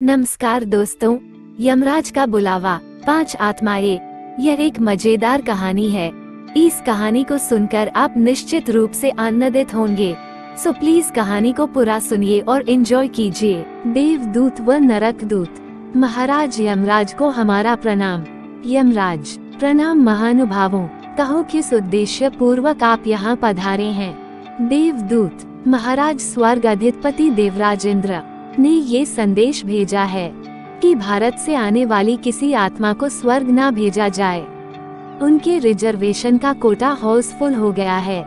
नमस्कार दोस्तों, यमराज का बुलावा 5 आत्माएं। यह एक मजेदार कहानी है। इस कहानी को सुनकर आप निश्चित रूप से आनंदित होंगे। सो प्लीज कहानी को पूरा सुनिए और एंजॉय कीजिए। देवदूत व नरक दूत। महाराज यमराज को हमारा प्रणाम। यमराज, प्रणाम महानुभावों। कहो किस उद्देश्य पूर्वक आप यहाँ पधारे हैं। देवदूत, महाराज स्वर्ग अधिपति देवराज इंद्र ने ये संदेश भेजा है कि भारत से आने वाली किसी आत्मा को स्वर्ग ना भेजा जाए। उनके रिजर्वेशन का कोटा हाउसफुल हो गया है।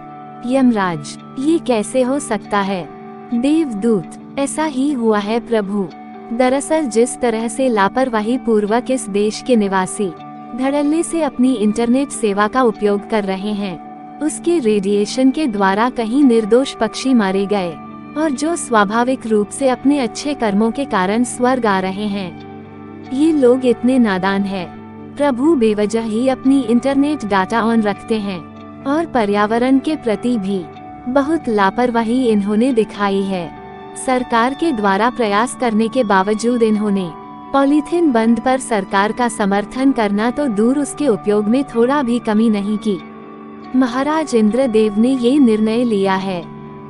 यमराज, ये कैसे हो सकता है। देवदूत, ऐसा ही हुआ है प्रभु। दरअसल जिस तरह से लापरवाही पूर्वक इस देश के निवासी धड़ल्ले से अपनी इंटरनेट सेवा का उपयोग कर रहे हैं, उसके रेडिएशन के द्वारा कहीं निर्दोष पक्षी मारे गए और जो स्वाभाविक रूप से अपने अच्छे कर्मों के कारण स्वर्ग आ रहे हैं। ये लोग इतने नादान हैं। प्रभु बेवजह ही अपनी इंटरनेट डाटा ऑन रखते हैं और पर्यावरण के प्रति भी बहुत लापरवाही इन्होंने दिखाई है। सरकार के द्वारा प्रयास करने के बावजूद इन्होंने पॉलीथीन बंद पर सरकार का समर्थन करना तो दूर, उसके उपयोग में थोड़ा भी कमी नहीं की। महाराज इंद्रदेव ने ये निर्णय लिया है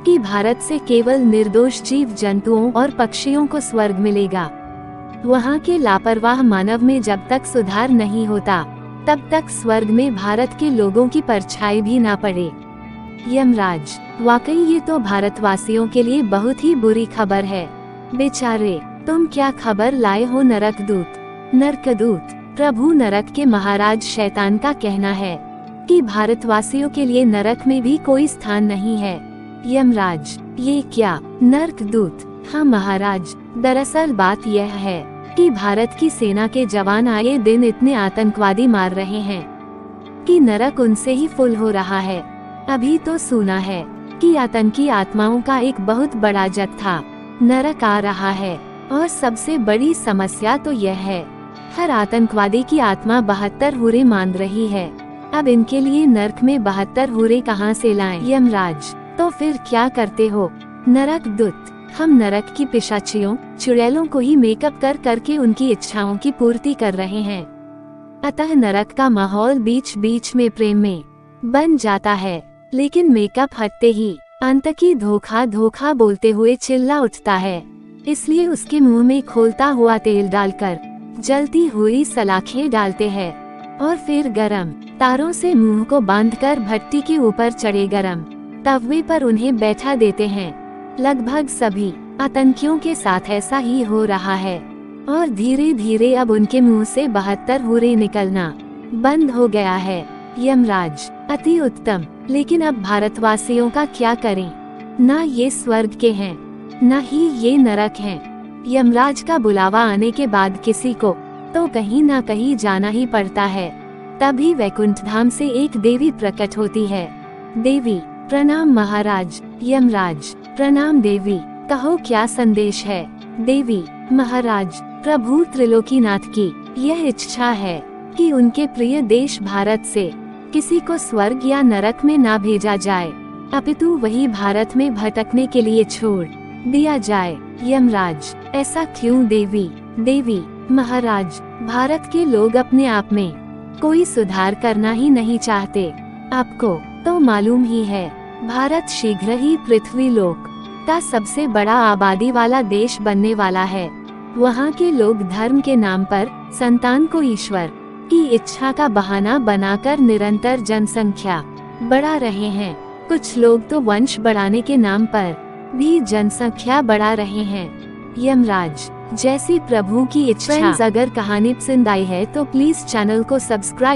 कि भारत से केवल निर्दोष जीव जंतुओं और पक्षियों को स्वर्ग मिलेगा। वहाँ के लापरवाह मानव में जब तक सुधार नहीं होता तब तक स्वर्ग में भारत के लोगों की परछाई भी ना पड़े। यमराज, वाकई ये तो भारतवासियों के लिए बहुत ही बुरी खबर है। बेचारे, तुम क्या खबर लाए हो नरकदूत। नरकदूत, प्रभु नरक के महाराज शैतान का कहना है कि भारतवासियों के लिए नरक में भी कोई स्थान नहीं है। यमराज, ये क्या। नरकदूत, हाँ महाराज, दरअसल बात यह है कि भारत की सेना के जवान आए दिन इतने आतंकवादी मार रहे हैं कि नरक उनसे ही फुल हो रहा है। अभी तो सुना है कि आतंकी आत्माओं का एक बहुत बड़ा जत्था नरक आ रहा है और सबसे बड़ी समस्या तो यह है, हर आतंकवादी की आत्मा 72 हुरे मांग रही है। अब इनके लिए नरक में 72 हुरे कहाँ से लाएं? यमराज, तो फिर क्या करते हो। नरकदूत, हम नरक की पिशाचियों चुड़ैलों को ही मेकअप कर करके उनकी इच्छाओं की पूर्ति कर रहे हैं। अतः नरक का माहौल बीच बीच में प्रेम में बन जाता है, लेकिन मेकअप हटते ही आतंकी धोखा धोखा बोलते हुए चिल्ला उठता है। इसलिए उसके मुंह में खोलता हुआ तेल डालकर जलती हुई सलाखें डालते हैं और फिर गरम तारों से मुंह को बांधकर भट्टी के ऊपर चढ़े गरम तवे पर उन्हें बैठा देते हैं। लगभग सभी आतंकियों के साथ ऐसा ही हो रहा है और धीरे धीरे अब उनके मुंह से 72 हुरे निकलना बंद हो गया है। यमराज, अति उत्तम, लेकिन अब भारतवासियों का क्या करें। ना ये स्वर्ग के हैं, ना ही ये नरक हैं। यमराज का बुलावा आने के बाद किसी को तो कहीं ना कहीं जाना ही पड़ता है। तभी वैकुंठ धाम से एक देवी प्रकट होती है। देवी, प्रणाम महाराज। यमराज, प्रणाम देवी, कहो क्या संदेश है। देवी, महाराज, प्रभु त्रिलोकीनाथ की यह इच्छा है कि उनके प्रिय देश भारत से किसी को स्वर्ग या नरक में ना भेजा जाए, अपितु वही भारत में भटकने के लिए छोड़ दिया जाए। यमराज, ऐसा क्यों देवी। देवी, महाराज, भारत के लोग अपने आप में कोई सुधार करना ही नहीं चाहते। आपको तो मालूम ही है, भारत शीघ्र ही पृथ्वी लोक का सबसे बड़ा आबादी वाला देश बनने वाला है। वहाँ के लोग धर्म के नाम पर संतान को ईश्वर की इच्छा का बहाना बनाकर निरंतर जनसंख्या बढ़ा रहे हैं। कुछ लोग तो वंश बढ़ाने के नाम पर भी जनसंख्या बढ़ा रहे हैं। यमराज, जैसी प्रभु की इच्छा। फ्रेंड्स, अगर कहानी पसंद आई है तो प्लीज चैनल को सब्सक्राइब